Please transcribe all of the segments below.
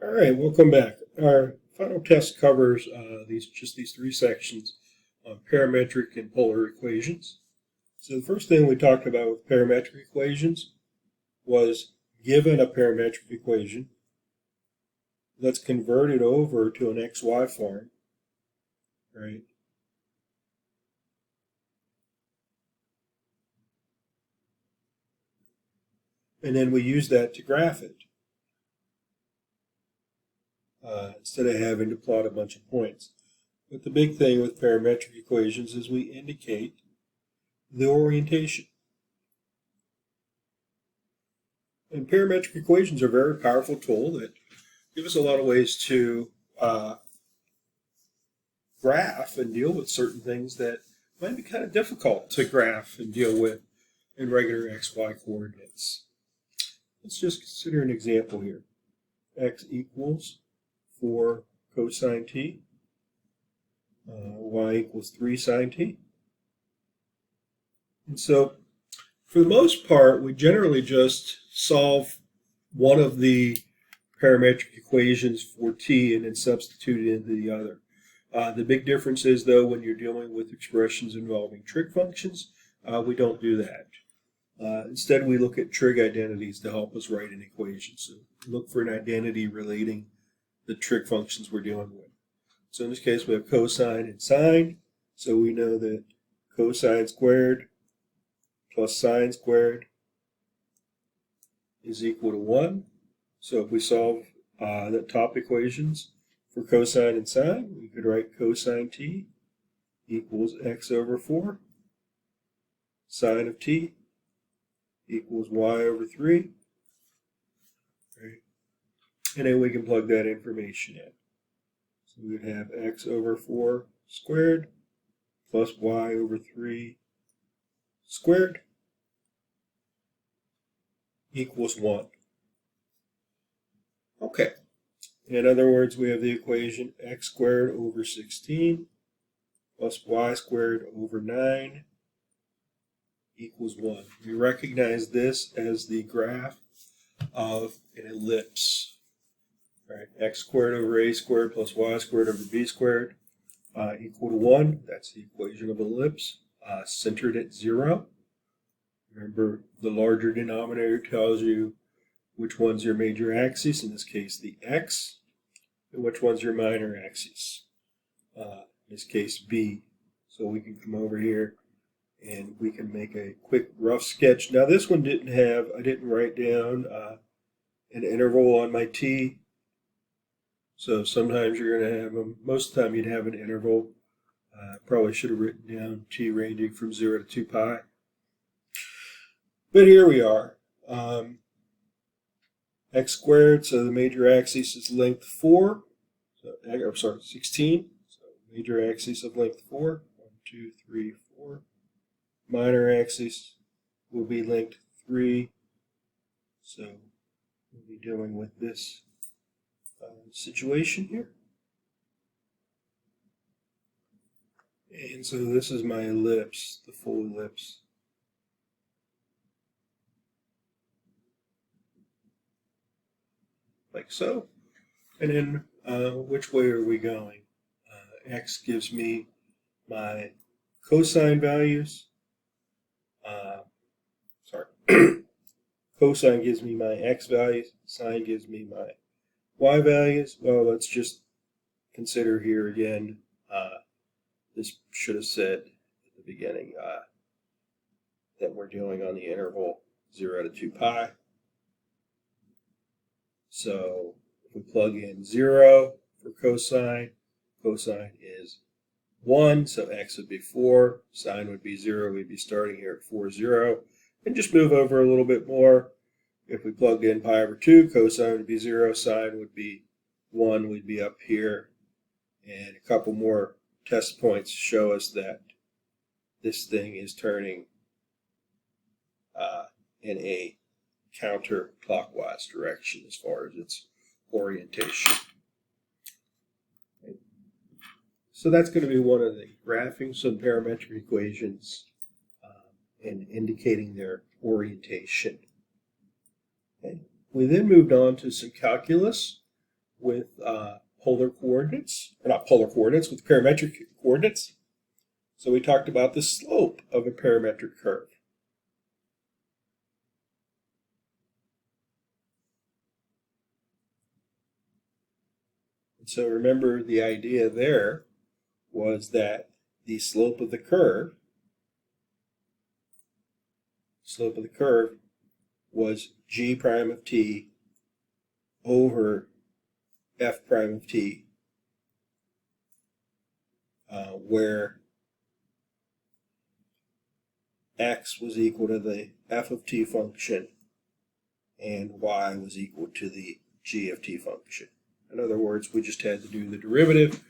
All right, welcome back. Our final test covers these three sections on parametric and polar equations. So the first thing we talked about with parametric equations was given a parametric equation, let's convert it over to an XY form, right? And then we use that to graph it. Instead of having to plot a bunch of points. But the big thing with parametric equations is we indicate the orientation. And parametric equations are a very powerful tool that give us a lot of ways to graph and deal with certain things that might be kind of difficult to graph and deal with in regular XY coordinates. Let's just consider an example here. X equals 4 cosine t, y equals 3 sine t. And so, for the most part, we generally just solve one of the parametric equations for t and then substitute it into the other. The big difference is, though, when you're dealing with expressions involving trig functions, we don't do that. Instead, we look at trig identities to help us write an equation. So look for an identity relating the trig functions we're dealing with. So in this case, we have cosine and sine. So we know that cosine squared plus sine squared is equal to 1. So if we solve the top equations for cosine and sine, we could write cosine t equals x over 4. Sine of t equals y over 3. Right? And then we can plug that information in. So we would have x over 4 squared plus y over 3 squared equals 1. Okay. In other words, we have the equation x squared over 16 plus y squared over 9 equals 1. We recognize this as the graph of an ellipse. Right, x squared over a squared plus y squared over b squared equal to 1. That's the equation of an ellipse, centered at 0. Remember, the larger denominator tells you which one's your major axis, in this case the x, and which one's your minor axis, in this case b. So we can come over here and we can make a quick rough sketch. Now this one I didn't write down an interval on my t. So sometimes you're going to have them, most of the time you'd have an interval. Probably should have written down t ranging from 0 to 2 pi. But here we are. X squared, so the major axis is length 4. So, 16. So major axis of length 4. 1, 2, 3, 4. Minor axis will be length 3. So we'll be dealing with this situation here. And so this is my ellipse, the full ellipse. Like so. And then which way are we going? X gives me my cosine values. Cosine gives me my x values. Sine gives me my y values. Well, let's just consider here again. This should have said at the beginning that we're dealing on the interval 0 to 2 pi. So if we plug in 0 for cosine, cosine is 1, so x would be 4, sine would be 0, we'd be starting here at 4, 0. And just move over a little bit more. If we plugged in pi over 2, cosine would be 0, sine would be 1, we'd be up here. And a couple more test points show us that this thing is turning in a counterclockwise direction as far as its orientation. So that's going to be one of the graphing some parametric equations and indicating their orientation. Okay. We then moved on to some calculus, with polar coordinates, or not polar coordinates, with parametric coordinates. So we talked about the slope of a parametric curve. And so remember, the idea there was that the slope of the curve was g prime of t over f prime of t, where x was equal to the f of t function and y was equal to the g of t function. In other words, we just had to do the derivative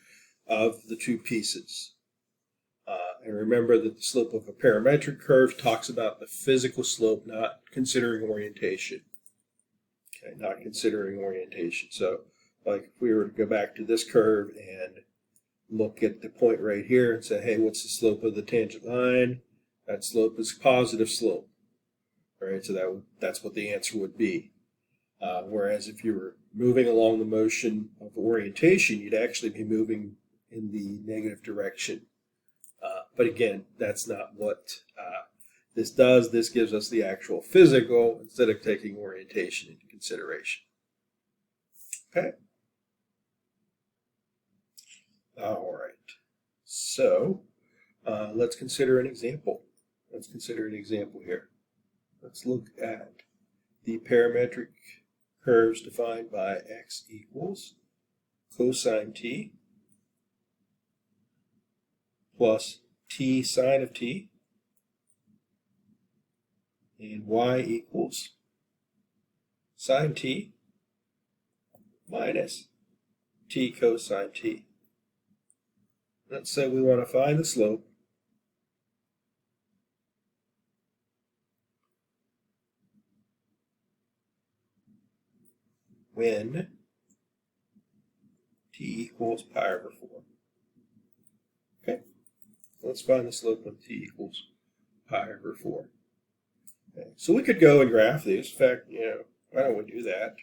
of the two pieces. And remember that the slope of a parametric curve talks about the physical slope, not considering orientation. Okay, not considering orientation. So, like if we were to go back to this curve and look at the point right here and say, hey, what's the slope of the tangent line? That slope is positive slope. All right, so that's what the answer would be. Whereas if you were moving along the motion of orientation, you'd actually be moving in the negative direction. But again, that's not what this does. This gives us the actual physical instead of taking orientation into consideration. Okay? All right. So let's consider an example. Let's consider an example here. Let's look at the parametric curves defined by x equals cosine t plus t sine of t, and y equals sine t minus t cosine t. Let's say we want to find the slope when t equals pi over 4. Okay, let's find the slope when t equals pi over 4. Okay. So we could go and graph these. In fact, why don't we do that?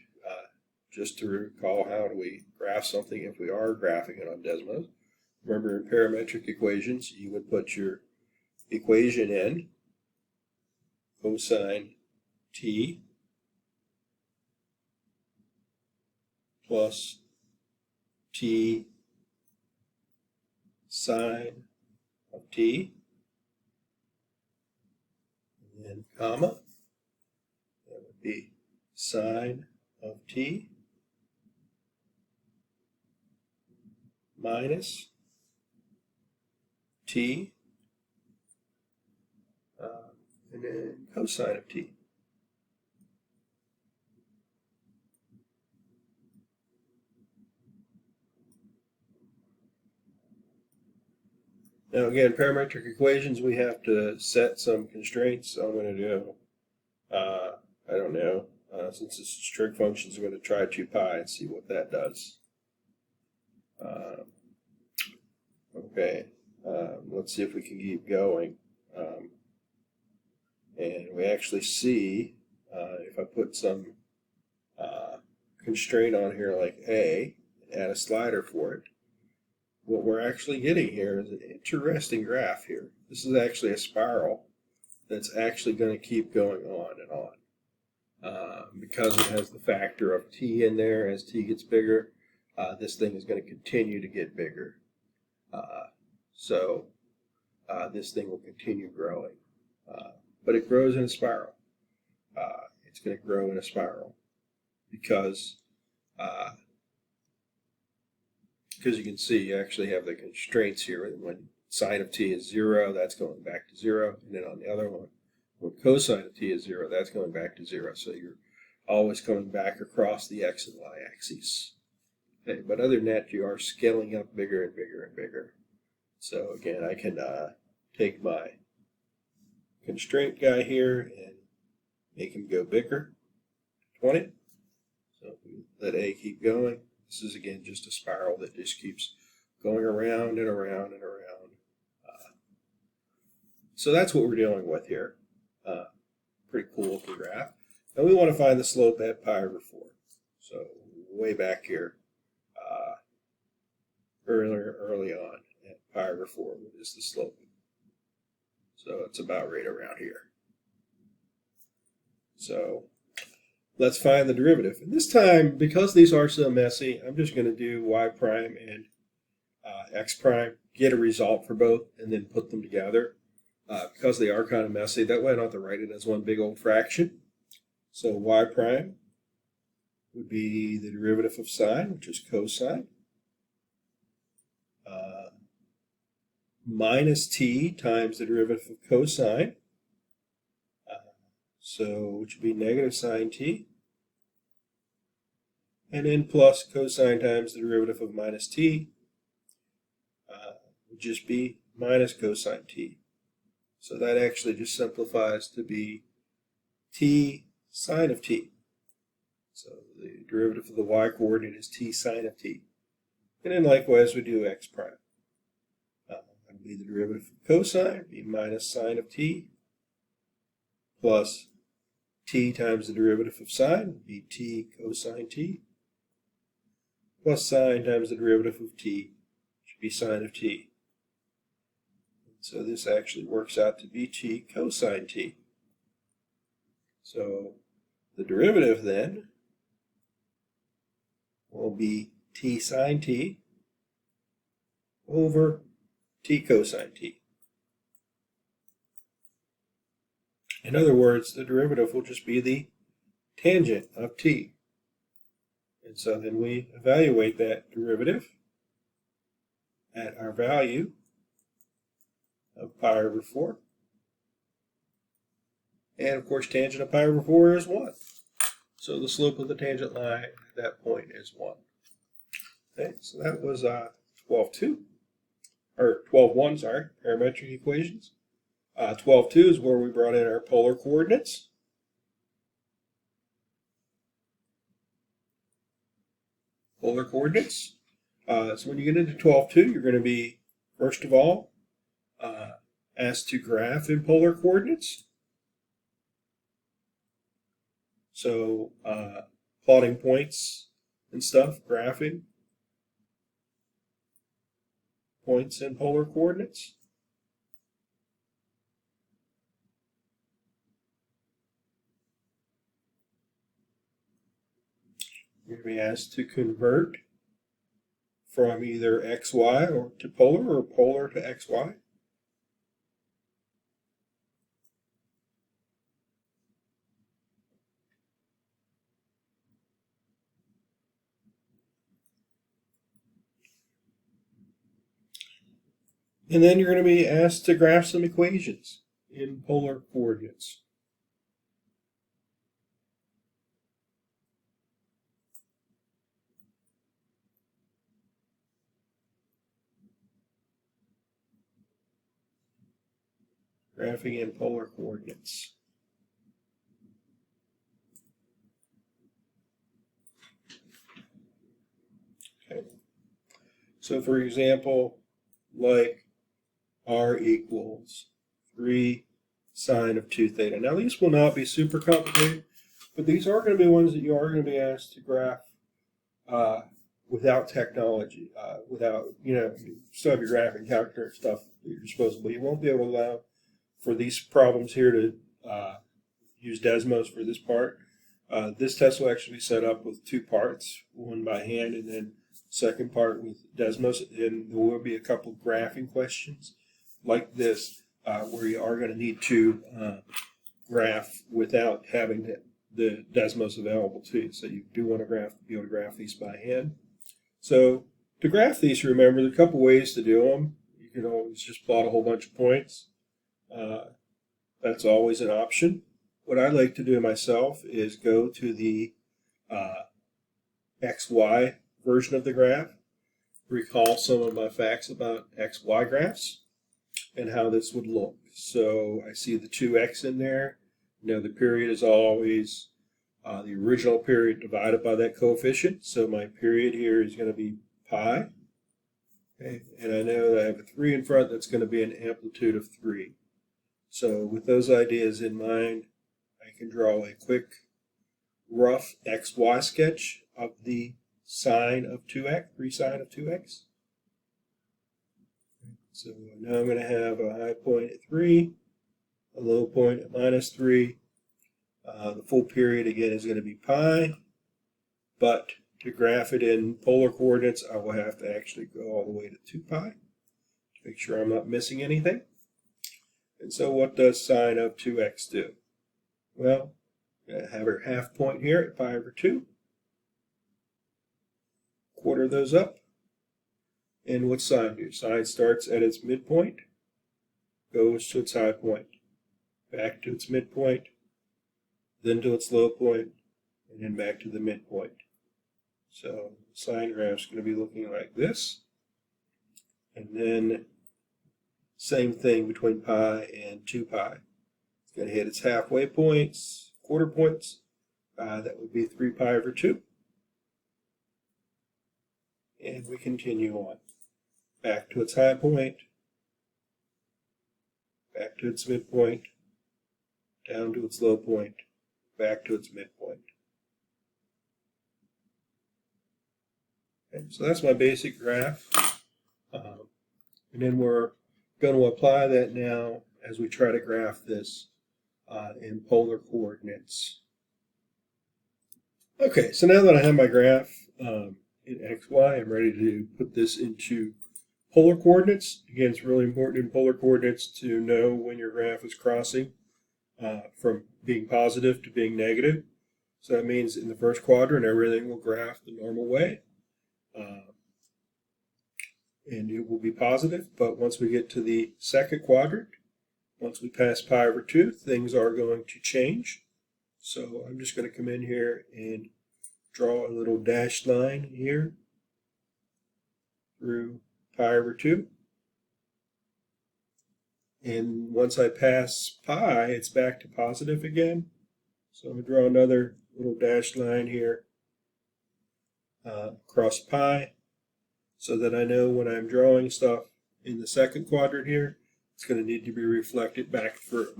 Just to recall, how do we graph something if we are graphing it on Desmos? Remember, in parametric equations, you would put your equation in, cosine t plus t sine of t, and then comma, that would be sine of t minus t, and then cosine of t. Now again, parametric equations, we have to set some constraints. So I'm going to do, I don't know, since it's trig functions, I'm going to try 2 pi and see what that does. Okay, let's see if we can keep going. And we actually see, if I put some constraint on here like A, add a slider for it, what we're actually getting here is an interesting graph here. This is actually a spiral that's actually going to keep going on and on. Because it has the factor of t in there. As t gets bigger, this thing is going to continue to get bigger. So this thing will continue growing. But it grows in a spiral. It's going to grow in a spiral because you can see you actually have the constraints here. When sine of t is 0, that's going back to 0. And then on the other one, when cosine of t is 0, that's going back to 0. So you're always coming back across the x and y axes. Okay, but other than that, you are scaling up bigger and bigger and bigger. So again, I can take my constraint guy here and make him go bigger, 20. So if we let A keep going, this is again just a spiral that just keeps going around and around and around. So that's what we're dealing with here. Pretty cool looking graph. And we want to find the slope at pi over 4. So way back here, early on at pi over 4, which is the slope. So it's about right around here. So let's find the derivative. And this time, because these are so messy, I'm just going to do y prime and x prime, get a result for both, and then put them together. Because they are kind of messy, that way I don't have to write it as one big old fraction. So y prime would be the derivative of sine, which is cosine, minus t times the derivative of cosine, which would be negative sine t, and then plus cosine times the derivative of minus t would just be minus cosine t. So that actually just simplifies to be t sine of t. So the derivative of the y coordinate is t sine of t. And then likewise we do x prime. That would be the derivative of cosine, be minus sine of t, plus t times the derivative of sine, be t cosine t, plus sine times the derivative of t, which would be sine of t. So this actually works out to be t cosine t. So the derivative then will be t sine t over t cosine t. In other words, the derivative will just be the tangent of t. And so then we evaluate that derivative at our value of pi over 4. And of course, tangent of pi over 4 is 1. So the slope of the tangent line at that point is 1. Okay, so that was 12.2, or 12.1, sorry, parametric equations. 12.2 is where we brought in our polar coordinates. Polar coordinates. So when you get into 12.2, you're going to be, first of all, asked to graph in polar coordinates. So plotting points and stuff, graphing points in polar coordinates. You're going to be asked to convert from either xy or to polar or polar to xy. And then you're going to be asked to graph some equations in polar coordinates. Graphing in polar coordinates. Okay. So for example, like r equals 3 sine of 2 theta. Now these will not be super complicated, but these are going to be ones that you are going to be asked to graph without technology, without, you still have your graphing calculator stuff that you're supposed to, but you won't be able to allow for these problems here to use Desmos for this part. This test will actually be set up with 2 parts, one by hand and then second part with Desmos, and there will be a couple graphing questions like this where you are going to need to graph without having the Desmos available to you. So you do want to be able to graph these by hand. So to graph these, remember, there are a couple ways to do them. You can always just plot a whole bunch of points. That's always an option. What I like to do myself is go to the XY version of the graph, recall some of my facts about XY graphs and how this would look. So I see the 2x in there. The period is always the original period divided by that coefficient. So my period here is going to be pi. Okay. And I know that I have a 3 in front, that's going to be an amplitude of 3. So with those ideas in mind, I can draw a quick, rough XY sketch of the sine of 2x, 3 sine of 2x. So now I'm going to have a high point at 3, a low point at -3. The full period again is going to be pi, but to graph it in polar coordinates, I will have to actually go all the way to 2 pi to make sure I'm not missing anything. And so what does sine of 2x do? Well, I have our half point here at pi over 2. Quarter those up. And what's sine do? Sine starts at its midpoint, goes to its high point, back to its midpoint, then to its low point, and then back to the midpoint. So the sine graph is going to be looking like this. And then same thing between pi and 2 pi. It's going to hit its halfway points, quarter points. That would be 3 pi over 2. And we continue on. Back to its high point, back to its midpoint, down to its low point, back to its midpoint. Okay, so that's my basic graph. And then we're going to apply that now as we try to graph this in polar coordinates. Okay, so now that I have my graph in XY, I'm ready to put this into polar coordinates. Again, it's really important in polar coordinates to know when your graph is crossing from being positive to being negative. So that means in the first quadrant, everything will graph the normal way. And it will be positive, but once we get to the second quadrant, once we pass pi over 2, things are going to change. So I'm just going to come in here and draw a little dashed line here through pi over 2. And once I pass pi, it's back to positive again. So I'm going to draw another little dashed line here across pi, so that I know when I'm drawing stuff in the second quadrant here, it's going to need to be reflected back through.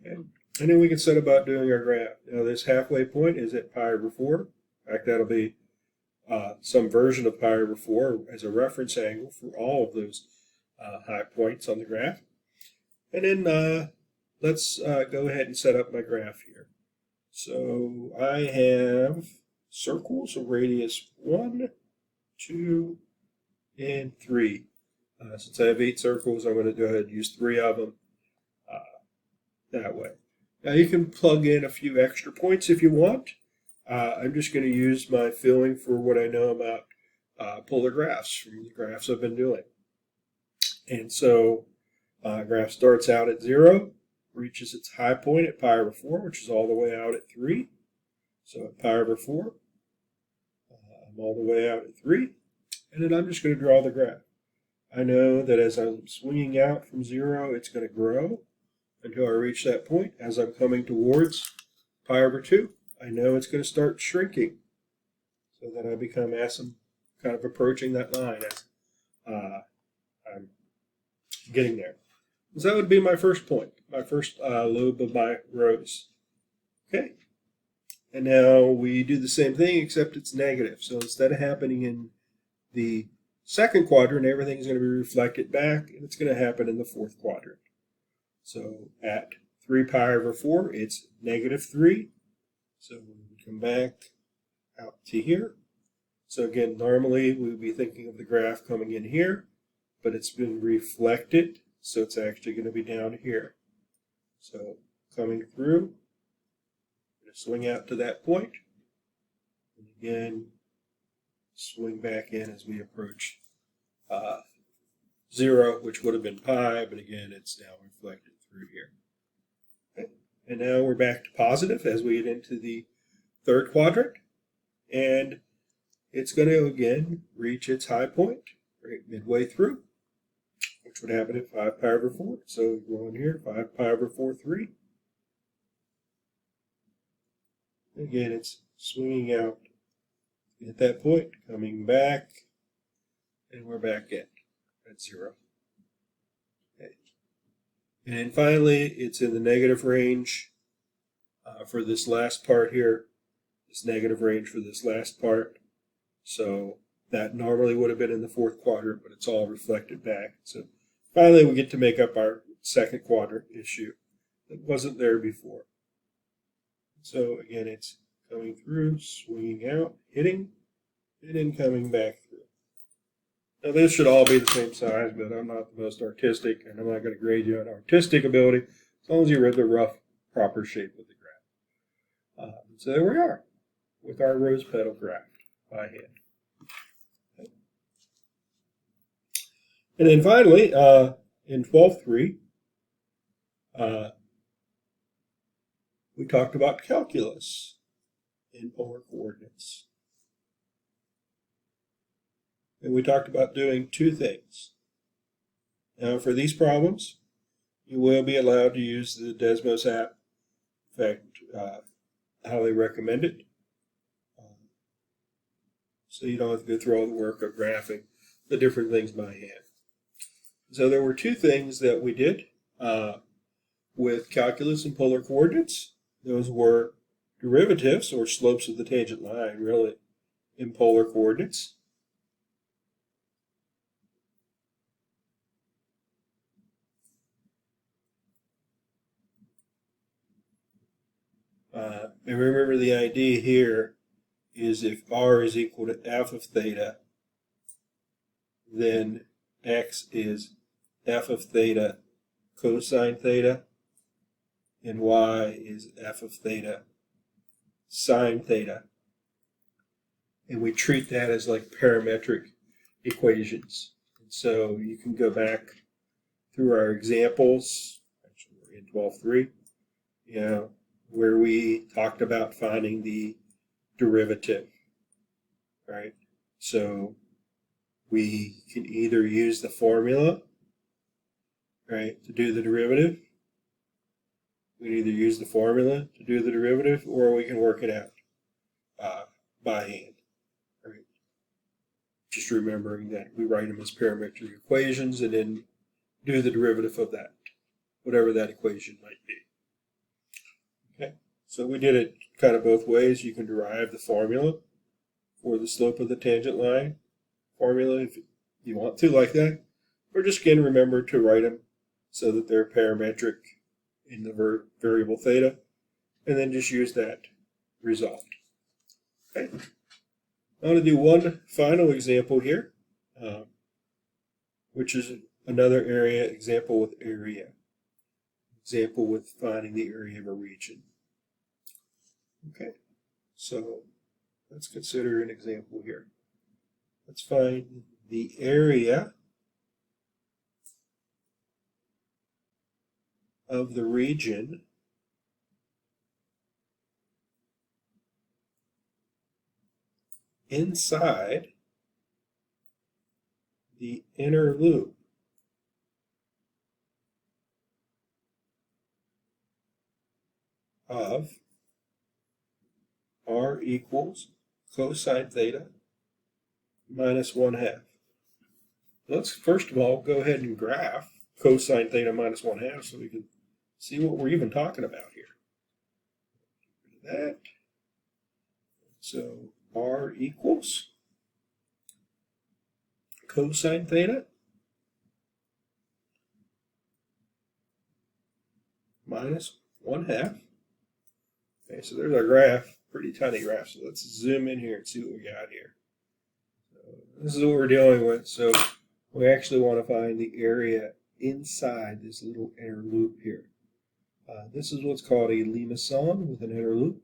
Okay. And then we can set about doing our graph. Now this halfway point is at pi over 4. In fact, that'll be some version of pi over 4 as a reference angle for all of those high points on the graph. And then let's go ahead and set up my graph here. So I have circles of radius 1, 2, and 3. Since I have 8 circles, I'm going to go ahead and use 3 of them that way. Now you can plug in a few extra points if you want. I'm just going to use my feeling for what I know about polar graphs from the graphs I've been doing. And so graph starts out at 0, reaches its high point at pi over 4, which is all the way out at 3. So at pi over 4, I'm all the way out at 3. And then I'm just going to draw the graph. I know that as I'm swinging out from 0, it's going to grow until I reach that point. As I'm coming towards pi over 2, I know it's going to start shrinking, so that I become as I'm kind of approaching that line as I'm getting there. So that would be my first point, my first lobe of my rows. Okay. And now we do the same thing, except it's negative. So instead of happening in the second quadrant, everything's going to be reflected back, and it's going to happen in the fourth quadrant. So at 3 pi over 4, it's -3. So we come back out to here. So again, normally we would be thinking of the graph coming in here, but it's been reflected, so it's actually going to be down here. So coming through, I'm going to swing out to that point, and again, swing back in as we approach 0, which would have been pi, but again, it's now reflected through here. Okay. And now we're back to positive as we get into the third quadrant, and it's going to again reach its high point right midway through, which would happen at 5 pi over 4. So go in here, 5 pi over 4, 3. Again, it's swinging out at that point, coming back, and we're back in at 0. Okay. And then finally, it's in the negative range for this last part here, this negative range for this last part. So That normally would have been in the fourth quadrant, but it's all reflected back. So finally we get to make up our second quadrant issue that wasn't there before. So again, it's coming through, swinging out, hitting, and then coming back through. Now this should all be the same size, but I'm not the most artistic, and I'm not going to grade you on artistic ability as long as you read the rough, proper shape of the graph. So there we are with our rose petal graph by hand. Okay. And then finally, in 12.3, we talked about calculus in polar coordinates. And we talked about doing two things. Now, for these problems, you will be allowed to use the Desmos app. In fact, highly recommend it. So you don't have to go through all the work of graphing the different things by hand. So there were two things that we did with calculus and polar coordinates. Those were derivatives, or slopes of the tangent line, really, in polar coordinates. And remember, the idea here is if r is equal to f of theta, then x is f of theta cosine theta, and y is f of theta sine theta. And we treat that as like parametric equations. And so you can go back through our examples, actually we're in 12.3, where we talked about finding the derivative, right? So we can either use the formula, right, to do the derivative. We can either use the formula to do the derivative, or we can work it out by hand, right? Just remembering that we write them as parametric equations and then do the derivative of that, whatever that equation might be. Okay, so we did it kind of both ways. You can derive the formula for the slope of the tangent line formula if you want to, like that, or just again remember to write them so that they're parametric in the variable theta, and then just use that result. Okay, I want to do one final example here, which is another area example with area. Example with finding the area of a region. Okay, so let's consider an example here. Let's find the area of the region inside the inner loop of r equals cosine theta minus 1/2. Let's first of all go ahead and graph cosine theta minus 1/2 so we can see what we're even talking about here. That. So r equals cosine theta minus 1/2. Okay, so there's our graph, pretty tiny graph. So let's zoom in here and see what we got here. So this is what we're dealing with. So we actually want to find the area inside this little inner loop here. This is what's called a limacon with an inner loop.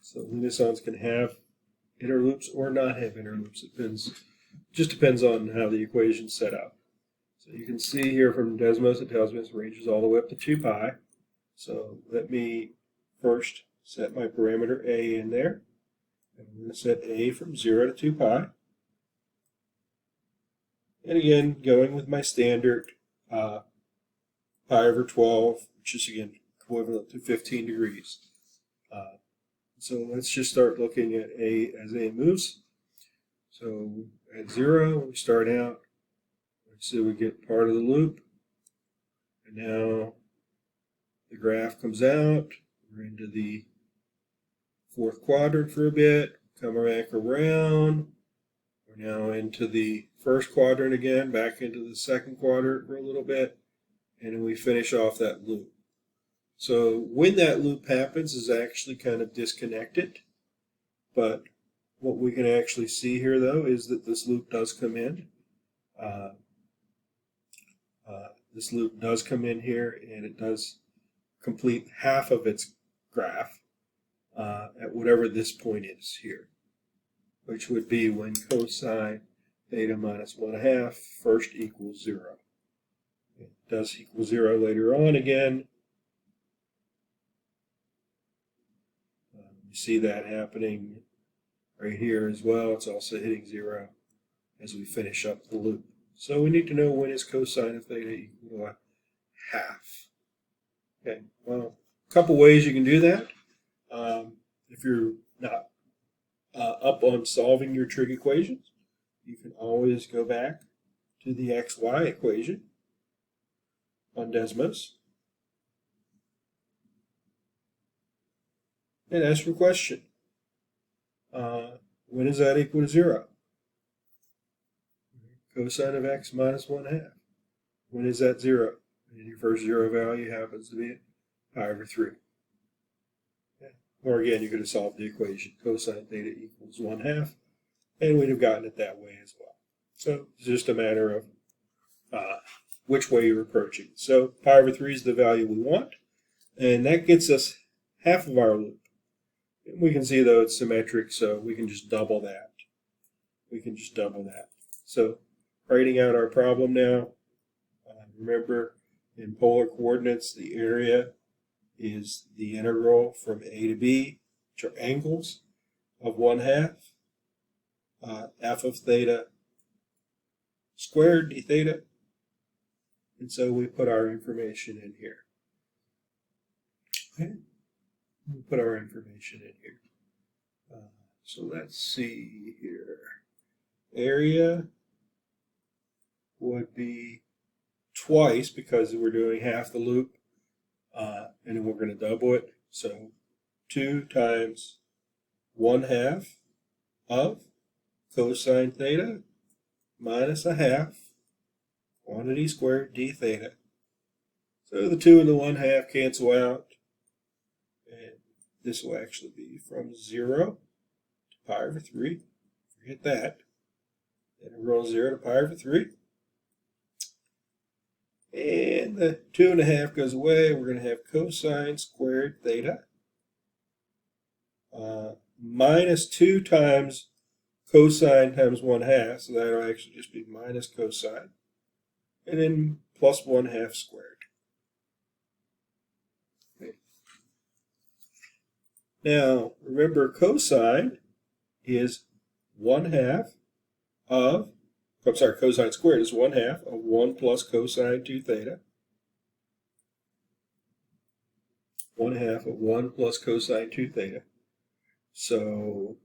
So limacons can have inner loops or not have inner loops. It just depends on how the equation's set up. So you can see here from Desmos, it tells me it ranges all the way up to 2 pi. So let me first set my parameter a in there. And I'm going to set a from 0 to 2 pi. And again, going with my standard pi over 12, which is again equivalent to 15 degrees. So let's just start looking at a as a moves. So at 0, we start out. So we get part of the loop. And now the graph comes out. We're into the fourth quadrant for a bit. come back around. We're now into the first quadrant again, back into the second quadrant for a little bit, and then we finish off that loop. So when that loop happens is actually kind of disconnected, but what we can actually see here though is that this loop does come in. This loop does come in here, and it does complete half of its graph at whatever this point is here, which would be when cosine theta minus 1/2 first equals 0. It does equal 0 later on again. You see that happening right here as well. It's also hitting 0 as we finish up the loop. So we need to know when is cosine of theta equal to 1/2. Okay, well, a couple ways you can do that. If you're not up on solving your trig equations, you can always go back to the xy equation on Desmos and ask your question. When is that equal to 0? Cosine of x minus 1/2. When is that 0? And your first 0 value happens to be pi over 3. Okay. Or again, you could have solved the equation. Cosine theta equals 1/2. And we'd have gotten it that way as well. So it's just a matter of which way you're approaching. So pi over 3 is the value we want. And that gets us half of our loop. And we can see, though, it's symmetric, so we can just double that. So writing out our problem now, remember in polar coordinates, the area is the integral from a to b, which are angles, of 1/2, f of theta squared d theta. And so we put our information in here. Okay, we put our information in here. So let's see here. Area would be twice because we're doing half the loop, and then we're going to double it. So 2 times 1/2 of cosine theta minus 1/2 quantity squared d theta. So the 2 and the 1/2 cancel out, and this will actually be from 0 to pi over 3. Forget that. Integral 0 to pi over 3. And the 2.5 goes away. We're going to have cosine squared theta minus 2 times cosine times 1/2. So that'll actually just be minus cosine. And then plus 1/2 squared. Okay. Now, remember cosine is 1/2 of, cosine squared is 1/2 of 1 plus cosine 2 theta. 1/2 of 1 plus cosine 2 theta. So,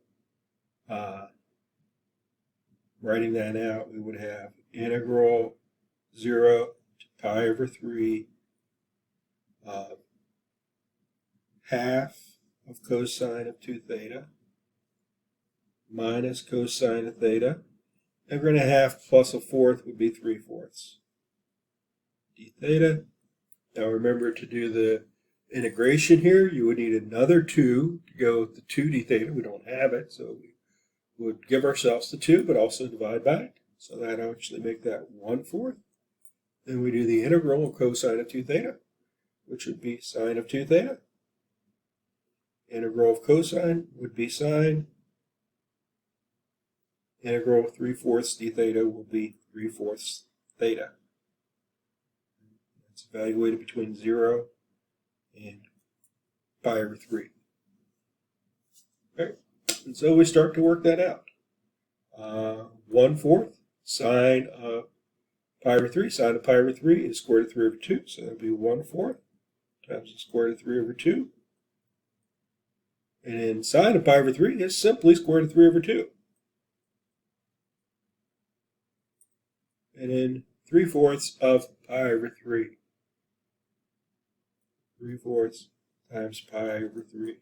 writing that out, we would have integral 0 to pi over 3 of 1/2 of cosine of 2 theta minus cosine of theta. And we're going to have plus 1/4 would be 3/4 d theta. Now remember, to do the integration here, you would need another 2 to go with the 2 d theta. We don't have it, so we would give ourselves the 2, but also divide by it. So that will actually make that 1/4. Then we do the integral of cosine of 2 theta, which would be sine of 2 theta. Integral of cosine would be sine. Integral of 3/4 d theta will be 3/4 theta. It's evaluated between 0 and pi over 3. Okay, and so we start to work that out. 1/4 sine of pi over 3. Sine of pi over 3 is square root of 3 over 2. So that would be 1/4 times the square root of 3 over 2. And then sine of pi over 3 is simply square root of 3 over 2. And then 3/4 of pi over 3. 3/4 times pi over 3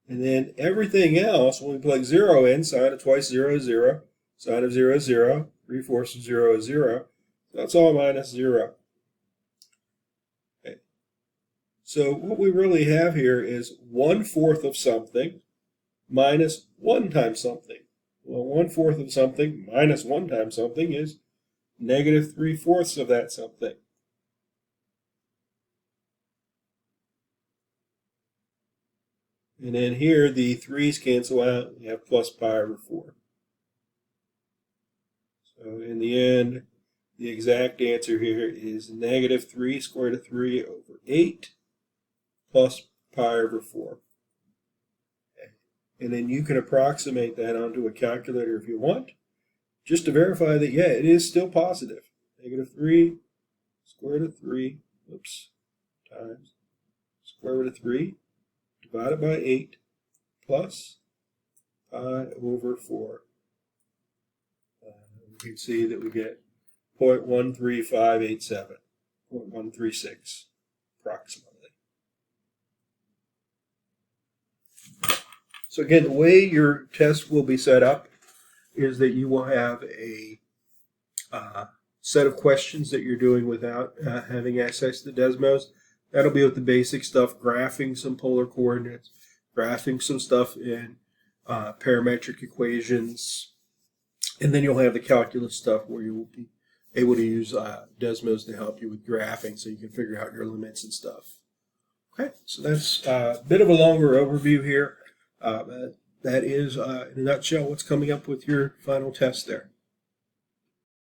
And then everything else, when we plug 0 in, sine of twice 0 is 0, sine of 0 is 0, 3/4 of 0 is 0. That's all minus 0. Okay. So what we really have here is 1/4 of something minus 1 times something. Well, 1/4 of something minus 1 times something is negative 3/4 of that something. And then here, the 3's cancel out. You have plus pi over 4. So in the end, the exact answer here is negative 3 square root of 3 over 8 plus pi over 4. Okay. And then you can approximate that onto a calculator if you want, just to verify that, yeah, it is still positive. Negative 3 square root of 3, times square root of 3 divided by 8 plus pi over 4. We can see that we get 0.13587, 0.136 approximately. So again, the way your test will be set up is that you will have a set of questions that you're doing without having access to the Desmos. That'll be with the basic stuff, graphing some polar coordinates, graphing some stuff in parametric equations, and then you'll have the calculus stuff where you will be able to use Desmos to help you with graphing so you can figure out your limits and stuff. Okay, so that's a bit of a longer overview here. That is, in a nutshell, what's coming up with your final test there.